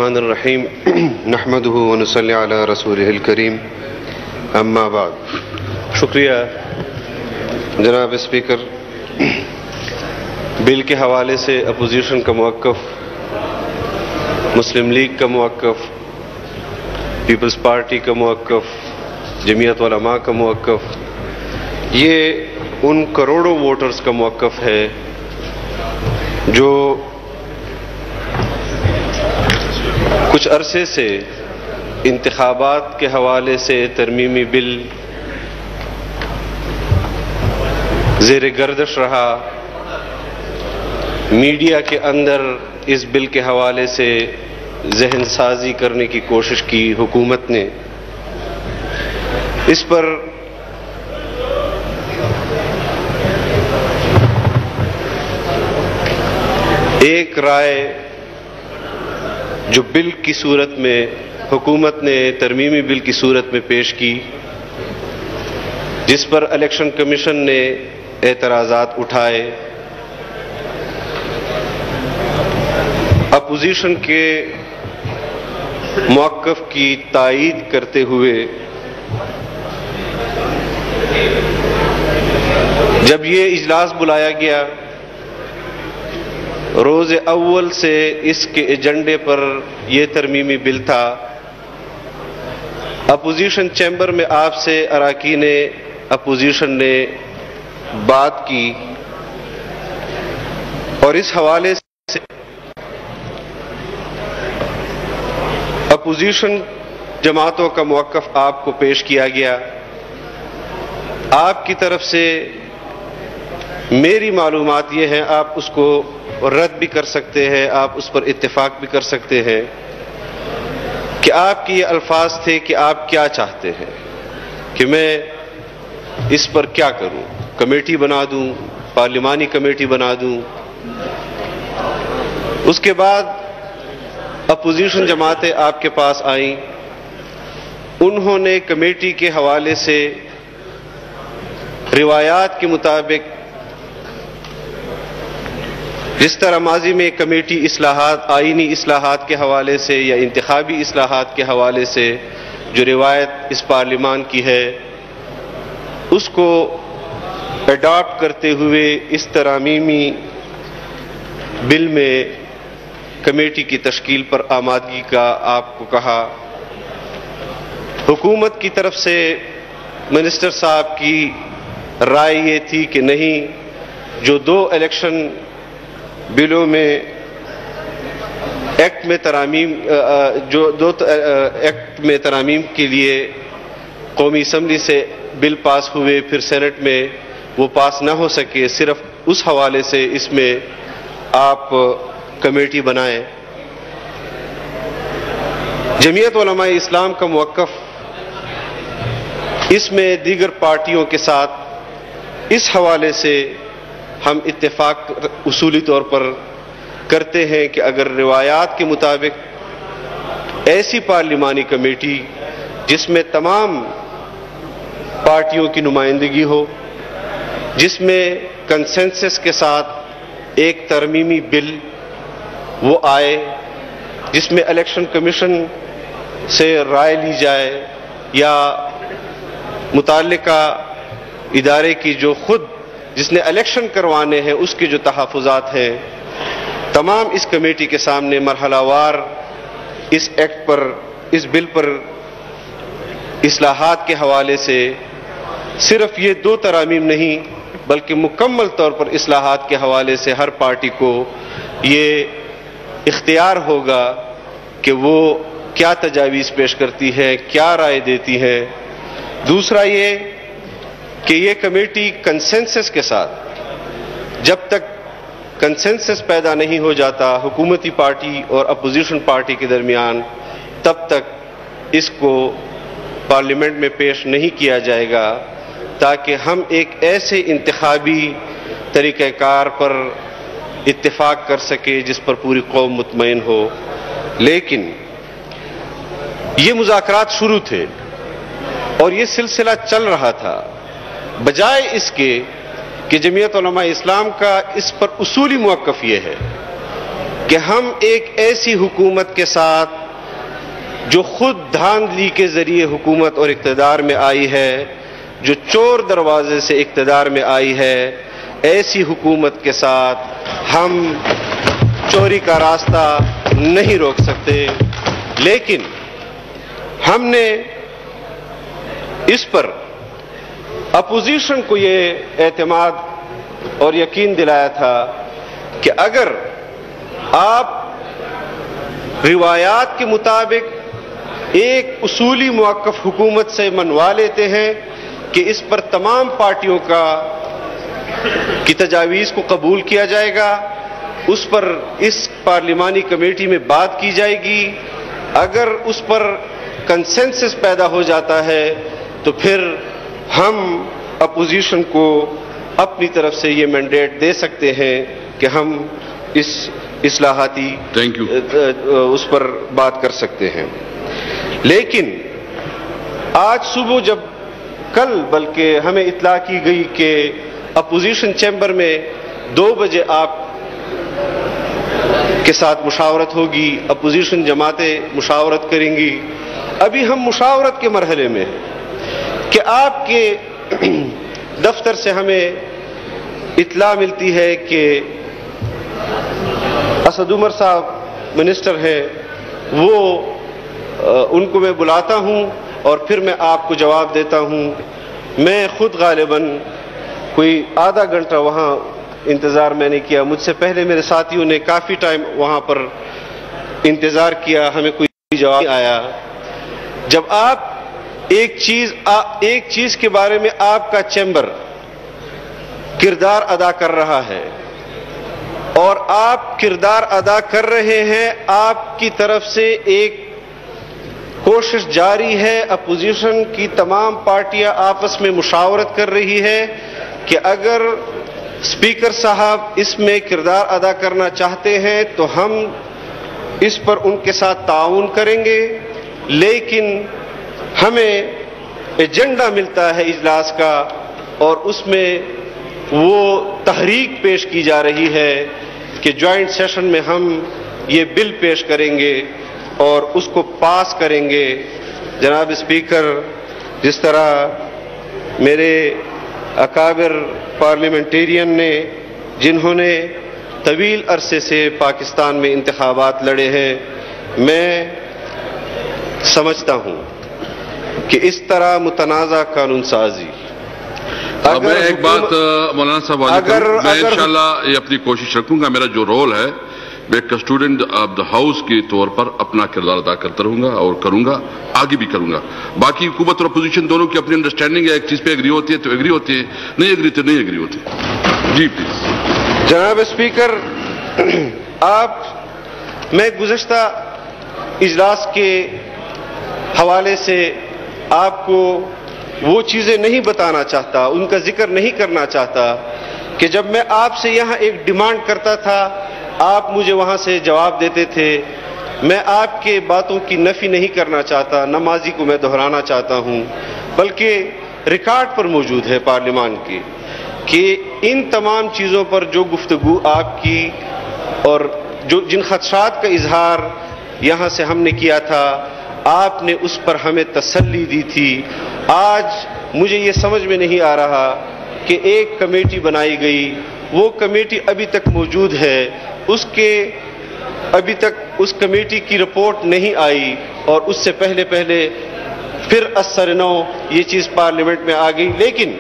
الرحمن الرحیم نحمده ونصلی علی رسولہ الکریم اما بعد. شکریہ جناب اسپیکر. بل کے حوالے سے اپوزیشن کا موقف، مسلم لیگ کا موقف، پیپلز پارٹی کا موقف، جمعیت علماء کا موقف، یہ ان کروڑوں ووٹرز کا موقف ہے جو کچھ عرصے سے انتخابات کے حوالے سے ترمیمی بل زیر گردش رہا. میڈیا کے اندر اس بل کے حوالے سے ذہن سازی کرنے کی کوشش کی حکومت نے. اس پر ایک رائے جو بل کی صورت میں حکومت نے ترمیمی بل کی صورت میں پیش کی، جس پر الیکشن کمیشن نے اعتراضات اٹھائے، اپوزیشن کے موقف کی تائید کرتے ہوئے جب یہ اجلاس بلایا گیا، روز اول سے اس کے ایجنڈے پر یہ ترمیمی بل تھا. اپوزیشن چیمبر میں آپ سے اراکین اپوزیشن نے بات کی اور اس حوالے سے اپوزیشن جماعتوں کا موقف آپ کو پیش کیا گیا. آپ کی طرف سے میری معلومات یہ ہیں، آپ اس کو رد بھی کر سکتے ہیں، آپ اس پر اتفاق بھی کر سکتے ہیں کہ آپ کی یہ الفاظ تھے کہ آپ کیا چاہتے ہیں کہ میں اس پر کیا کروں، کمیٹی بنا دوں، پارلیمانی کمیٹی بنا دوں. اس کے بعد اپوزیشن جماعتیں آپ کے پاس آئیں. انہوں نے کمیٹی کے حوالے سے روایات کے مطابق، جس طرح ماضی میں کمیٹی اصلاحات، آئینی اصلاحات کے حوالے سے یا انتخابی اصلاحات کے حوالے سے جو روایت اس پارلیمان کی ہے، اس کو اڈاپٹ کرتے ہوئے اس ترمیمی بل میں کمیٹی کی تشکیل پر آمادگی کا آپ کو کہا. حکومت کی طرف سے منسٹر صاحب کی رائے یہ تھی کہ نہیں، جو دو الیکشن بلوں میں ایکٹ میں ترامیم، جو دو ایکٹ میں ترامیم کے لیے قومی اسمبلی سے بل پاس ہوئے، پھر سینٹ میں وہ پاس نہ ہو سکے، صرف اس حوالے سے اس میں آپ کمیٹی بنائیں. جمعیت علماء اسلام کا موقف اس میں دیگر پارٹیوں کے ساتھ اس حوالے سے ہم اتفاق اصولی طور پر کرتے ہیں کہ اگر روایات کے مطابق ایسی پارلیمانی کمیٹی جس میں تمام پارٹیوں کی نمائندگی ہو، جس میں کنسنسس کے ساتھ ایک ترمیمی بل وہ آئے، جس میں الیکشن کمیشن سے رائے لی جائے یا متعلقہ ادارے کی جو خود جس نے الیکشن کروانے ہیں اس کے جو تحفظات ہیں، تمام اس کمیٹی کے سامنے مرحلہ وار اس ایکٹ پر، اس بل پر اصلاحات کے حوالے سے صرف یہ دو ترامیم نہیں بلکہ مکمل طور پر اصلاحات کے حوالے سے ہر پارٹی کو یہ اختیار ہوگا کہ وہ کیا تجاویز پیش کرتی ہے، کیا رائے دیتی ہے. دوسرا یہ کہ یہ کمیٹی کنسنسس کے ساتھ، جب تک کنسنسس پیدا نہیں ہو جاتا حکومتی پارٹی اور اپوزیشن پارٹی کے درمیان، تب تک اس کو پارلیمنٹ میں پیش نہیں کیا جائے گا، تاکہ ہم ایک ایسے انتخابی طریقہ کار پر اتفاق کر سکے جس پر پوری قوم مطمئن ہو. لیکن یہ مذاکرات شروع تھے اور یہ سلسلہ چل رہا تھا. بجائے اس کے کہ جمعیت علماء اسلام کا اس پر اصولی موقف یہ ہے کہ ہم ایک ایسی حکومت کے ساتھ جو خود دھاندلی کے ذریعے حکومت اور اقتدار میں آئی ہے، جو چور دروازے سے اقتدار میں آئی ہے، ایسی حکومت کے ساتھ ہم چوری کا راستہ نہیں روک سکتے۔ لیکن ہم نے اس پر اپوزیشن کو یہ اعتماد اور یقین دلایا تھا کہ اگر آپ روایات کے مطابق ایک اصولی موقف حکومت سے منوا لیتے ہیں کہ اس پر تمام پارٹیوں کی تجاویز کو قبول کیا جائے گا، اس پر اس پارلیمانی کمیٹی میں بات کی جائے گی، اگر اس پر کنسنسس پیدا ہو جاتا ہے تو پھر ہم اپوزیشن کو اپنی طرف سے یہ مینڈیٹ دے سکتے ہیں کہ ہم اس اصلاحاتی اس پر بات کر سکتے ہیں۔ لیکن آج صبح جب کل بلکہ ہمیں اطلاع کی گئی کہ اپوزیشن چیمبر میں 2 بجے آپ کے ساتھ مشاورت ہوگی، اپوزیشن جماعتیں مشاورت کریں گی، ابھی ہم مشاورت کے مرحلے میں کہ آپ کے دفتر سے ہمیں اطلاع ملتی ہے کہ اسد عمر صاحب منسٹر ہیں، وہ ان کو میں بلاتا ہوں اور پھر میں آپ کو جواب دیتا ہوں۔ میں خود غالباً کوئی آدھا گھنٹہ وہاں انتظار میں نے کیا، مجھ سے پہلے میرے ساتھیوں نے کافی ٹائم وہاں پر انتظار کیا، ہمیں کوئی جواب نہیں آیا۔ جب آپ ایک چیز کے بارے میں آپ کا چیمبر کردار ادا کر رہا ہے اور آپ کردار ادا کر رہے ہیں، آپ کی طرف سے ایک کوشش جاری ہے، اپوزیشن کی تمام پارٹیاں آپس میں مشاورت کر رہی ہے کہ اگر اسپیکر صاحب اس میں کردار ادا کرنا چاہتے ہیں تو ہم اس پر ان کے ساتھ تعاون کریں گے، لیکن ہمیں ایجنڈا ملتا ہے اجلاس کا اور اس میں وہ تحریک پیش کی جا رہی ہے کہ جوائنٹ سیشن میں ہم یہ بل پیش کریں گے اور اس کو پاس کریں گے۔ جناب اسپیکر، جس طرح میرے اکابر پارلیمنٹیرین نے جنہوں نے طویل عرصے سے پاکستان میں انتخابات لڑے ہیں، میں سمجھتا ہوں کہ اس طرح متنازع قانون سازی میں ایک بات مولانا صاحب میں انشاءاللہ یہ اپنی کوشش رکھوں گا، میرا جو رول ہے میں ایک اسٹوڈنٹ آف دا ہاؤس کے طور پر اپنا کردار ادا کرتا رہوں گا اور کروں گا، آگے بھی کروں گا۔ باقی حکومت اور اپوزیشن دونوں کی اپنی انڈرسٹینڈنگ ہے، ایک چیز پہ ایگری ہوتی ہے تو ایگری ہوتی ہے، نہیں ایگری تو نہیں ایگری ہوتی۔ جی پلیز جناب اسپیکر، میں گزشتہ اجلاس کے حوالے سے آپ کو وہ چیزیں نہیں بتانا چاہتا، ان کا ذکر نہیں کرنا چاہتا کہ جب میں آپ سے یہاں ایک ڈیمانڈ کرتا تھا آپ مجھے وہاں سے جواب دیتے تھے۔ میں آپ کے باتوں کی نفی نہیں کرنا چاہتا، نہ ماضی کو میں دہرانا چاہتا ہوں، بلکہ ریکارڈ پر موجود ہے پارلیمان کی کہ ان تمام چیزوں پر جو گفتگو آپ کی اور جن خدشات کا اظہار یہاں سے ہم نے کیا تھا، آپ نے اس پر ہمیں تسلی دی تھی۔ آج مجھے یہ سمجھ میں نہیں آ رہا کہ ایک کمیٹی بنائی گئی، وہ کمیٹی ابھی تک موجود ہے، ابھی تک اس کمیٹی کی رپورٹ نہیں آئی اور اس سے پہلے پھر اثر نو یہ چیز پارلیمنٹ میں آ گئی۔ لیکن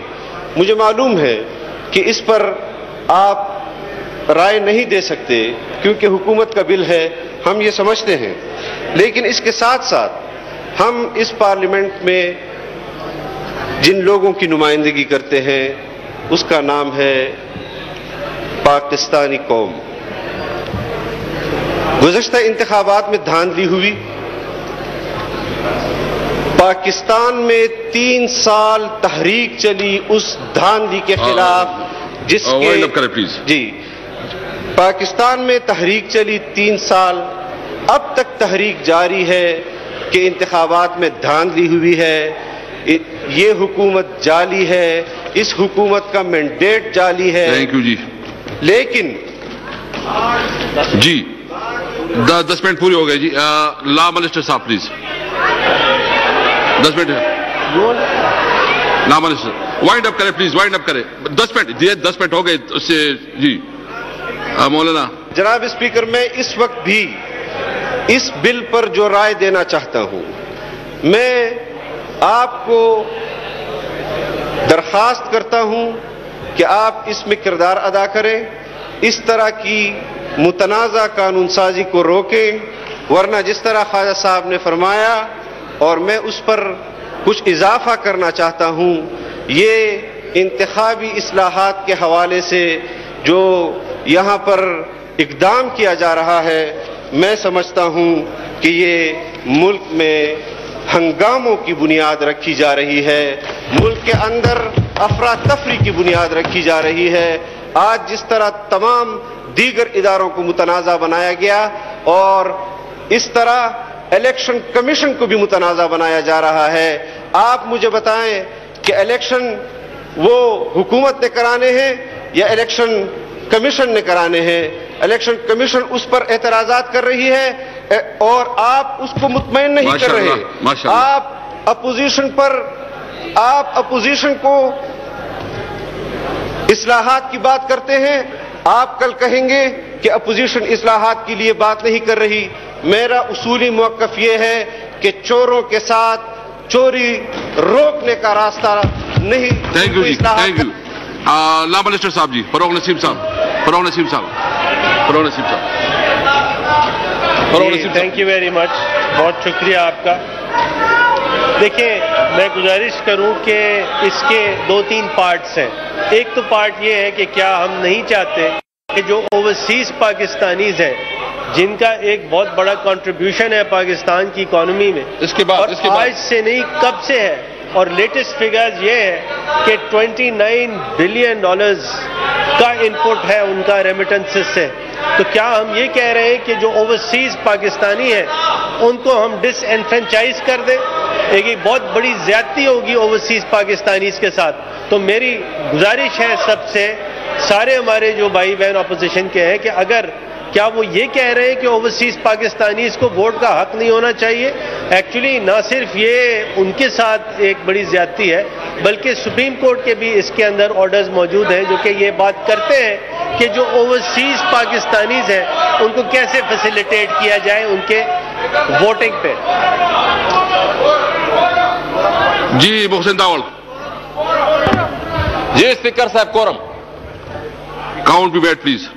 مجھے معلوم ہے کہ اس پر آپ رائے نہیں دے سکتے کیونکہ حکومت کا بل ہے، ہم یہ سمجھتے ہیں۔ لیکن اس کے ساتھ ساتھ ہم اس پارلیمنٹ میں جن لوگوں کی نمائندگی کرتے ہیں اس کا نام ہے پاکستانی قوم۔ گزشتہ انتخابات میں دھاندلی ہوئی، پاکستان میں 3 سال تحریک چلی اس دھاندلی کے خلاف جس کے پاکستان میں تحریک چلی 3 سال، اب تک تحریک جاری ہے کہ انتخابات میں دھاندلی ہوئی ہے، یہ حکومت جعلی ہے، اس حکومت کا مینڈیٹ جعلی ہے۔ تھینک یو جی۔ لیکن جی 10 منٹ پوری ہو گئے جی. لا منسٹر صاحب please 10 minute. Law minister wind up کرے پلیز, وائنڈ اپ کرے. 10 منٹ 10 منٹ ہو گئے اس سے جی. مولانا. جناب اسپیکر, میں اس وقت بھی اس بل پر جو رائے دینا چاہتا ہوں, میں آپ کو درخواست کرتا ہوں کہ آپ اس میں کردار ادا کریں, اس طرح کی متنازع قانون سازی کو روکیں, ورنہ جس طرح خواجہ صاحب نے فرمایا, اور میں اس پر کچھ اضافہ کرنا چاہتا ہوں, یہ انتخابی اصلاحات کے حوالے سے جو یہاں پر اقدام کیا جا رہا ہے, میں سمجھتا ہوں کہ یہ ملک میں ہنگاموں کی بنیاد رکھی جا رہی ہے, ملک کے اندر افراتفری کی بنیاد رکھی جا رہی ہے. آج جس طرح تمام دیگر اداروں کو متنازع بنایا گیا, اور اس طرح الیکشن کمیشن کو بھی متنازع بنایا جا رہا ہے. آپ مجھے بتائیں کہ الیکشن وہ حکومت نے کرانے ہیں یا الیکشن کمیشن نے کرانے ہیں؟ الیکشن کمیشن اس پر اعتراضات کر رہی ہے اور آپ اس کو مطمئن نہیں کر رہے. آپ اپوزیشن کو اصلاحات کی بات کرتے ہیں, آپ کل کہیں گے کہ اپوزیشن اصلاحات کے لیے بات نہیں کر رہی. میرا اصولی موقف یہ ہے کہ چوروں کے ساتھ چوری روکنے کا راستہ نہیں. تھینک یو جی, تھینک یو. لا منسٹر صاحب جی, فروغ نسیم صاحب. تھینک یو ویری مچ, بہت شکریہ آپ کا. دیکھیں, میں گزارش کروں کہ اس کے 2-3 پارٹس ہیں. ایک تو پارٹ یہ ہے کہ کیا ہم نہیں چاہتے کہ جو اوورسیز پاکستانیز ہیں, جن کا ایک بہت بڑا کنٹریبیوشن ہے پاکستان کی اکانومی میں, اس کے بعد آج سے نہیں کب سے ہے, اور لیٹسٹ فگرز یہ ہے کہ $29 بلین کا انپٹ ہے ان کا ریمیٹنسز سے. تو کیا ہم یہ کہہ رہے ہیں کہ جو اوورسیز پاکستانی ہیں ان کو ہم ڈس انفرینچائز کر دیں؟ ایک بہت بڑی زیادتی ہوگی اوورسیز پاکستانیز کے ساتھ. تو میری گزارش ہے سب سے, سارے ہمارے جو بھائی بہن اپوزیشن کے ہیں, کہ اگر کیا وہ یہ کہہ رہے ہیں کہ اوورسیز پاکستانیز کو ووٹ کا حق نہیں ہونا چاہیے؟ ایکچولی نہ صرف یہ ان کے ساتھ ایک بڑی زیادتی ہے, بلکہ سپریم کورٹ کے بھی اس کے اندر آرڈرز موجود ہیں جو کہ یہ بات کرتے ہیں کہ جو اوورسیز پاکستانیز ہیں ان کو کیسے فیسیلیٹیٹ کیا جائے ان کے ووٹنگ پہ. جی محسن داول. جی اسپیکر صاحب, کورم کاؤنٹ بھی بیٹ پلیز.